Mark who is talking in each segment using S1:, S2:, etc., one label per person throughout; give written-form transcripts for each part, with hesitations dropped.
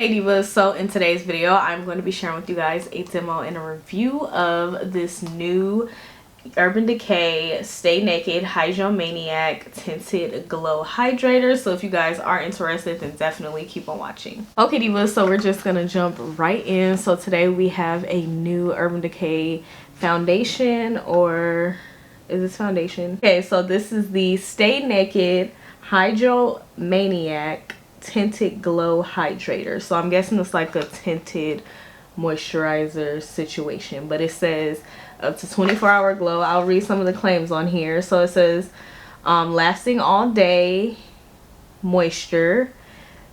S1: Hey divas, so in today's video I'm going to be sharing with you guys a demo and a review of this new Urban Decay Stay Naked Hydromaniac Tinted Glow Hydrator. So if you guys are interested, then definitely keep on watching. Okay divas, so we're just gonna jump right in. So today we have a new Urban Decay foundation, or is this foundation? Okay, so this is the Stay Naked Hydromaniac Tinted Glow Hydrator. So I'm guessing it's like a tinted moisturizer situation, but it says up to 24-hour glow. I'll read some of the claims on here. So it says lasting all day, moisture,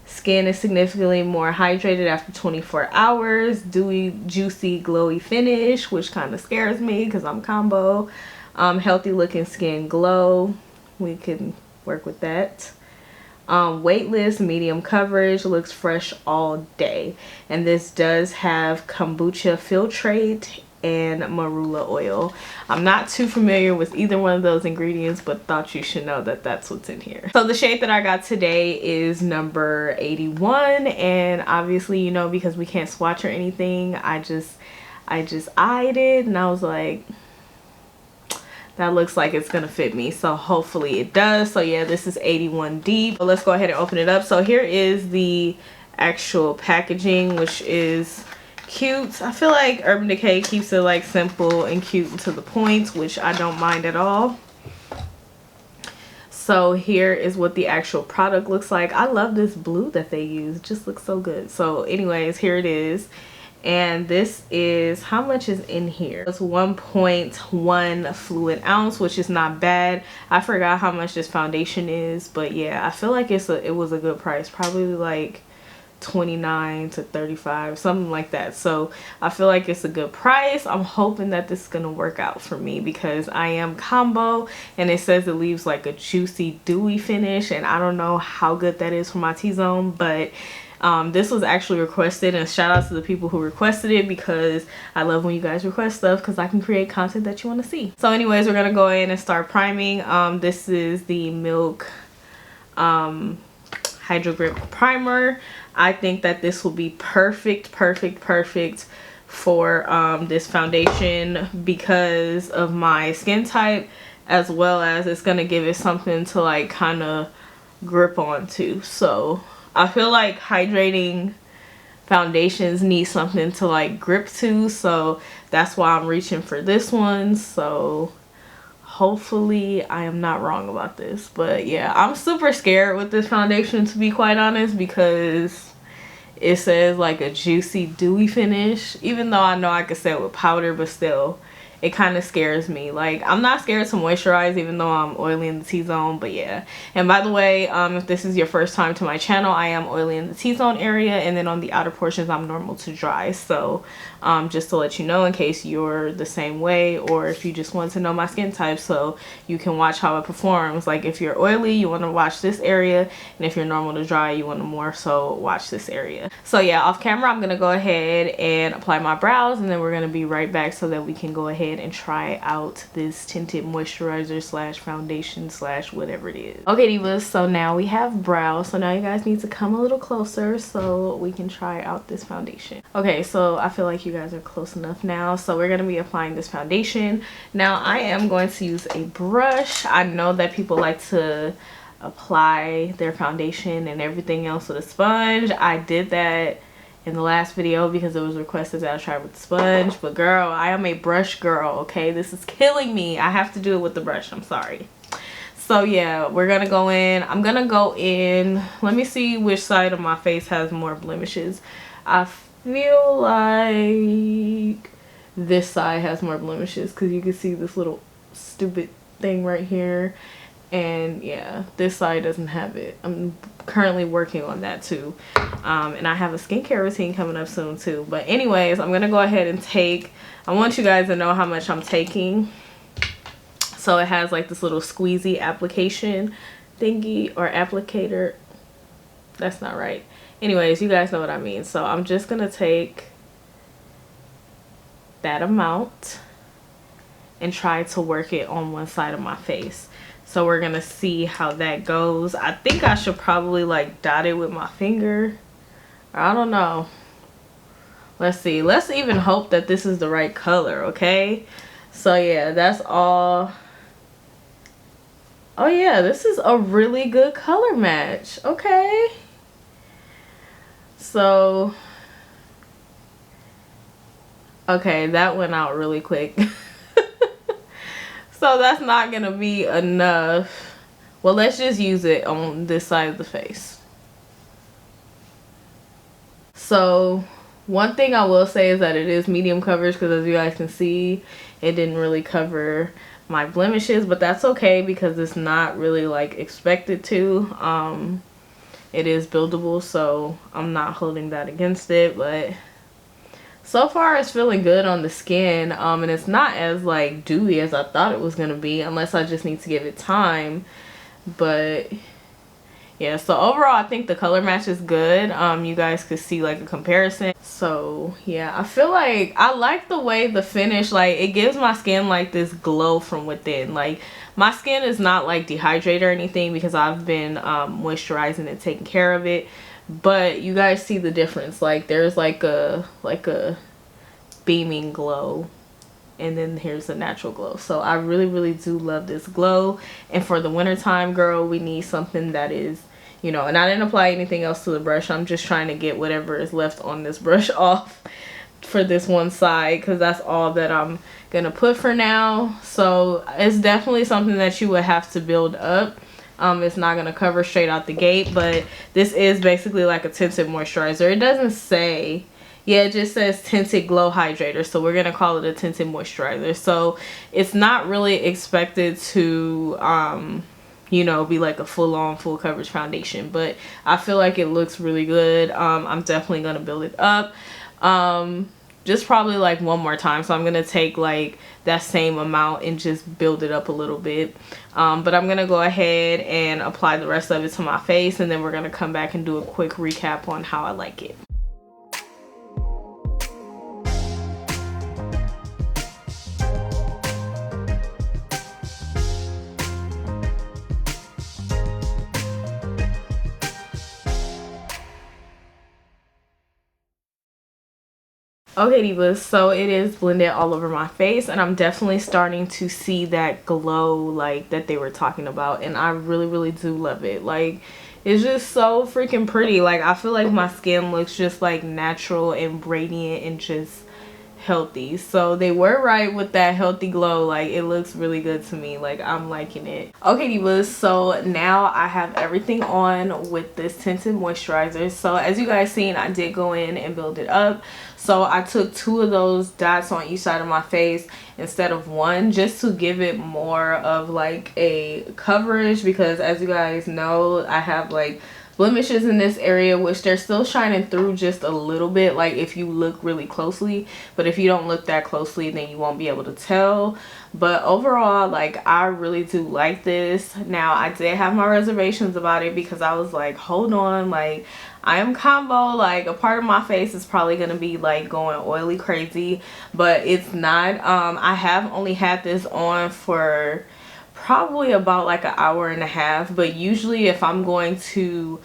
S1: skin is significantly more hydrated after 24 hours, dewy, juicy, glowy finish, which kind of scares me because I'm combo. Healthy looking skin glow, we can work with that. Weightless, medium coverage, looks fresh all day. And this does have kombucha filtrate and marula oil. I'm not too familiar with either one of those ingredients, but thought you should know that that's what's in here. So the shade that I got today is number 81, and obviously, you know, because we can't swatch or anything, I just eyed it and I was like, that looks like it's gonna fit me, so hopefully it does. So yeah, this is 81 deep. So let's go ahead and open it up. So here is the actual packaging, which is cute. I feel like Urban Decay keeps it like simple and cute and to the point, which I don't mind at all. So here is what the actual product looks like. I love this blue that they use, it just looks so good. So anyways, here it is. And this is, how much is in here? It's 1.1 fluid ounce, which is not bad. I forgot how much this foundation is, but yeah, I feel like it was a good price, probably like 29 to 35, something like that. So I feel like it's a good price. I'm hoping that this is gonna work out for me because I am combo, and it says it leaves like a juicy, dewy finish, and I don't know how good that is for my T-zone, but this was actually requested, and shout out to the people who requested it because I love when you guys request stuff because I can create content that you want to see. So anyways, we're gonna go in and start priming. This is the Milk Hydro Grip Primer. I think that this will be perfect for this foundation because of my skin type, as well as it's gonna give it something to like kind of grip onto. So I feel like hydrating foundations need something to like grip to, so that's why I'm reaching for this one. So hopefully I am not wrong about this, but yeah, I'm super scared with this foundation, to be quite honest, because it says like a juicy, dewy finish, even though I know I could say it with powder, but still it kind of scares me. Like, I'm not scared to moisturize even though I'm oily in the T-zone, but yeah. And by the way, if this is your first time to my channel, I am oily in the T-zone area, and then on the outer portions I'm normal to dry. So just to let you know in case you're the same way, or if you just want to know my skin type so you can watch how it performs. Like if you're oily, you want to watch this area, and if you're normal to dry, you want to more so watch this area. So yeah, off camera I'm gonna go ahead and apply my brows, and then we're gonna be right back so that we can go ahead and try out this tinted moisturizer slash foundation slash whatever it is. Okay divas, so now we have brows, so now you guys need to come a little closer so we can try out this foundation. Okay, so I feel like you guys are close enough now. So we're going to be applying this foundation. Now I am going to use a brush. I know that people like to apply their foundation and everything else with a sponge. I did that in the last video because it was requested that I try with the sponge, but girl, I am a brush girl. Okay, this is killing me. I have to do it with the brush, I'm sorry. So yeah, we're gonna go in. I'm gonna go in, let me see which side of my face has more blemishes. I feel like this side has more blemishes because you can see this little stupid thing right here, and yeah, this side doesn't have it. I'm currently working on that too, and I have a skincare routine coming up soon too. But anyways, I'm gonna go ahead and take, I want you guys to know how much I'm taking. So it has like this little squeezy application thingy, or applicator, that's not right. Anyways, you guys know what I mean. So I'm just gonna take that amount and try to work it on one side of my face. So we're gonna see how that goes. I think I should probably like dot it with my finger, I don't know. Let's see. Let's even hope that this is the right color, okay? So yeah, that's all. Oh yeah, this is a really good color match. Okay. So, okay, that went out really quick. So that's not gonna be enough. Well, let's just use it on this side of the face. So one thing I will say is that it is medium coverage, because as you guys can see, it didn't really cover my blemishes, but that's okay because it's not really like expected to. It is buildable, so I'm not holding that against it, but so far it's feeling good on the skin. And it's not as like dewy as I thought it was gonna be, unless I just need to give it time. But yeah, so overall I think the color match is good. You guys could see like a comparison. So yeah, I feel like I like the way the finish, like it gives my skin like this glow from within. Like my skin is not like dehydrated or anything because I've been moisturizing and taking care of it, but you guys see the difference. Like there's like a beaming glow, and then here's the natural glow. So I really do love this glow. And for the winter time, girl, we need something that is, you know, and I didn't apply anything else to the brush. I'm just trying to get whatever is left on this brush off for this one side, because that's all that I'm gonna put for now. So it's definitely something that you would have to build up. It's not gonna cover straight out the gate, but this is basically like a tinted moisturizer. It doesn't say, yeah, it just says tinted glow hydrator, so we're gonna call it a tinted moisturizer. So it's not really expected to you know, be like a full-on full coverage foundation, but I feel like it looks really good. I'm definitely gonna build it up just probably like one more time. So I'm gonna take like that same amount and just build it up a little bit, but I'm gonna go ahead and apply the rest of it to my face, and then we're gonna come back and do a quick recap on how I like it. Okay divas, so it is blended all over my face, and I'm definitely starting to see that glow like that they were talking about, and I really do love it. Like it's just so freaking pretty. Like I feel like my skin looks just like natural and radiant and just healthy. So they were right with that healthy glow. Like it looks really good to me. Like I'm liking it. Okay divas, so now I have everything on with this tinted moisturizer. So as you guys seen, I did go in and build it up. So I took 2 of those dots on each side of my face instead of 1, just to give it more of like a coverage, because as you guys know, I have like blemishes in this area, which they're still shining through just a little bit, like if you look really closely, but if you don't look that closely then you won't be able to tell. But overall, like I really do like this. Now I did have my reservations about it because I was like, hold on, like I am combo, like a part of my face is probably gonna be like going oily crazy, but it's not. I have only had this on for probably about like an hour and a half, but usually if I'm going to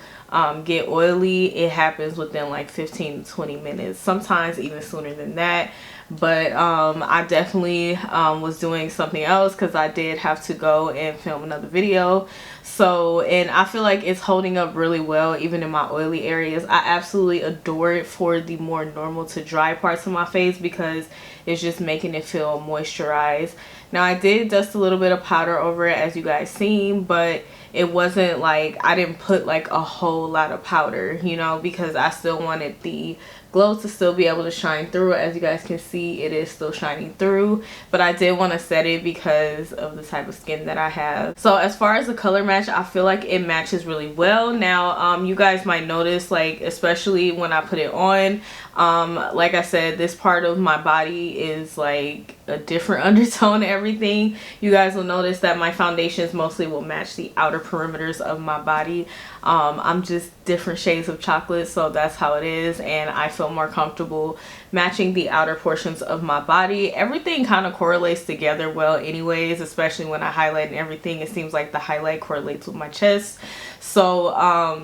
S1: get oily, it happens within like 15 to 20 minutes, sometimes even sooner than that. But I definitely was doing something else because I did have to go and film another video. So, and I feel like it's holding up really well even in my oily areas. I absolutely adore it for the more normal to dry parts of my face because it's just making it feel moisturized. Now I did dust a little bit of powder over it, as you guys seen, but it wasn't like, I didn't put like a whole lot of powder, you know, because I still wanted the glow to still be able to shine through. As you guys can see, it is still shining through, but I did want to set it because of the type of skin that I have. So as far as the color match, I feel like it matches really well. Now you guys might notice, like especially when I put it on, like I said, this part of my body is like a different undertone and everything. You guys will notice that my foundations mostly will match the outer perimeters of my body. I'm just different shades of chocolate, so that's how it is, and I feel more comfortable matching the outer portions of my body. Everything kind of correlates together well anyways, especially when I highlight and everything. It seems like the highlight correlates with my chest. So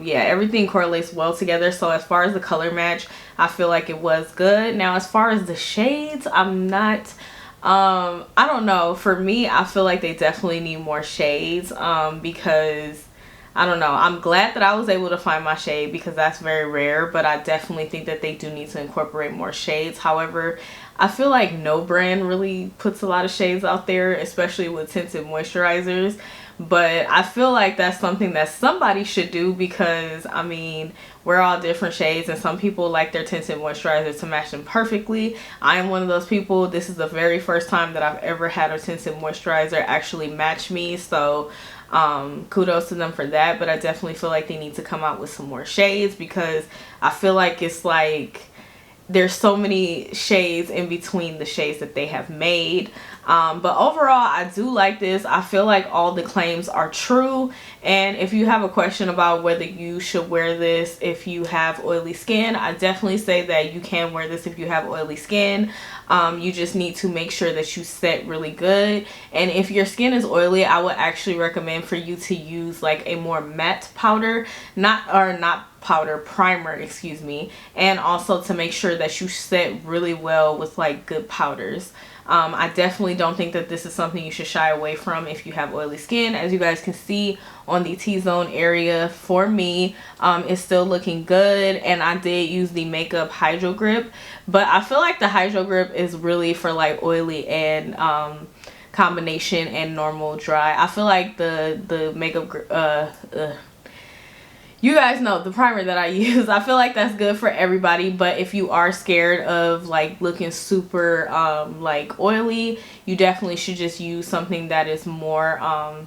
S1: yeah, everything correlates well together. So as far as the color match, I feel like it was good. Now as far as the shades, I'm not I don't know. For me, I feel like they definitely need more shades because I don't know. I'm glad that I was able to find my shade because that's very rare, but I definitely think that they do need to incorporate more shades. However, I feel like no brand really puts a lot of shades out there, especially with tinted moisturizers. But I feel like that's something that somebody should do because, I mean, we're all different shades and some people like their tinted moisturizers to match them perfectly. I am one of those people. This is the very first time that I've ever had a tinted moisturizer actually match me. So kudos to them for that. But I definitely feel like they need to come out with some more shades because I feel like it's like there's so many shades in between the shades that they have made. But overall, I do like this. I feel like all the claims are true. And if you have a question about whether you should wear this if you have oily skin, I definitely say that you can wear this if you have oily skin. You just need to make sure that you set really good. And if your skin is oily, I would actually recommend for you to use like a more matte powder, not primer, excuse me, and also to make sure that you set really well with like good powders. I definitely don't think that this is something you should shy away from if you have oily skin. As you guys can see on the T-zone area, for me, it's still looking good, and I did use the Makeup Hydro Grip, but I feel like the Hydro Grip is really for like oily and combination and normal dry. I feel like the makeup you guys know the primer that I use, I feel like that's good for everybody. But if you are scared of like looking super like oily, you definitely should just use something that is more on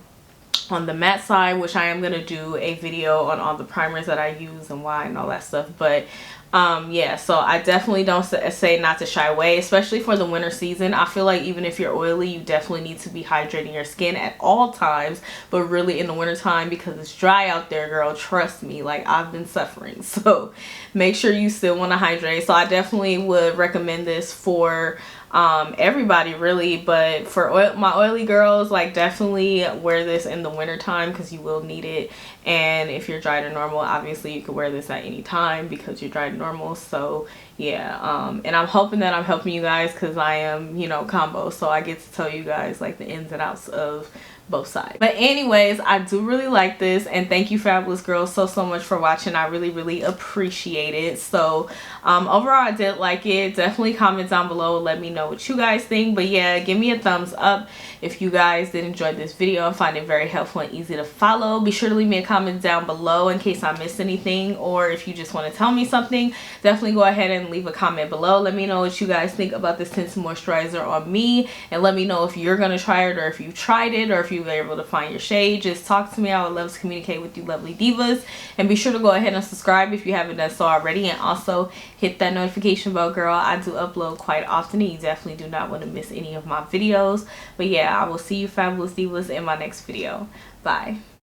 S1: the matte side, which I am going to do a video on all the primers that I use and why and all that stuff. But yeah, so I definitely don't say not to shy away, especially for the winter season. I feel like even if you're oily, you definitely need to be hydrating your skin at all times, but really in the winter time because it's dry out there, girl. Trust me, like I've been suffering. So make sure you still want to hydrate. So I definitely would recommend this for everybody really, but for my oily girls, like definitely wear this in the winter time because you will need it. And if you're dry to normal, obviously you can wear this at any time because you're dry to normal. So yeah, and I'm hoping that I'm helping you guys because I am, you know, combo, so I get to tell you guys like the ins and outs of both sides. But anyways, I do really like this, and thank you fabulous girls so much for watching. I really appreciate it. So overall I did like it. Definitely comment down below and let me know what you guys think. But yeah, give me a thumbs up if you guys did enjoy this video and find it very helpful and easy to follow. Be sure to leave me a comment down below in case I missed anything, or if you just want to tell me something, definitely go ahead and leave a comment below. Let me know what you guys think about this tinted moisturizer on me, and let me know if you're gonna try it or if you tried it or if you were able to find your shade. Just talk to me. I would love to communicate with you lovely divas. And be sure to go ahead and subscribe if you haven't done so already, and also hit that notification bell, girl. I do upload quite often and you definitely do not want to miss any of my videos. But yeah, I will see you fabulous divas in my next video. Bye.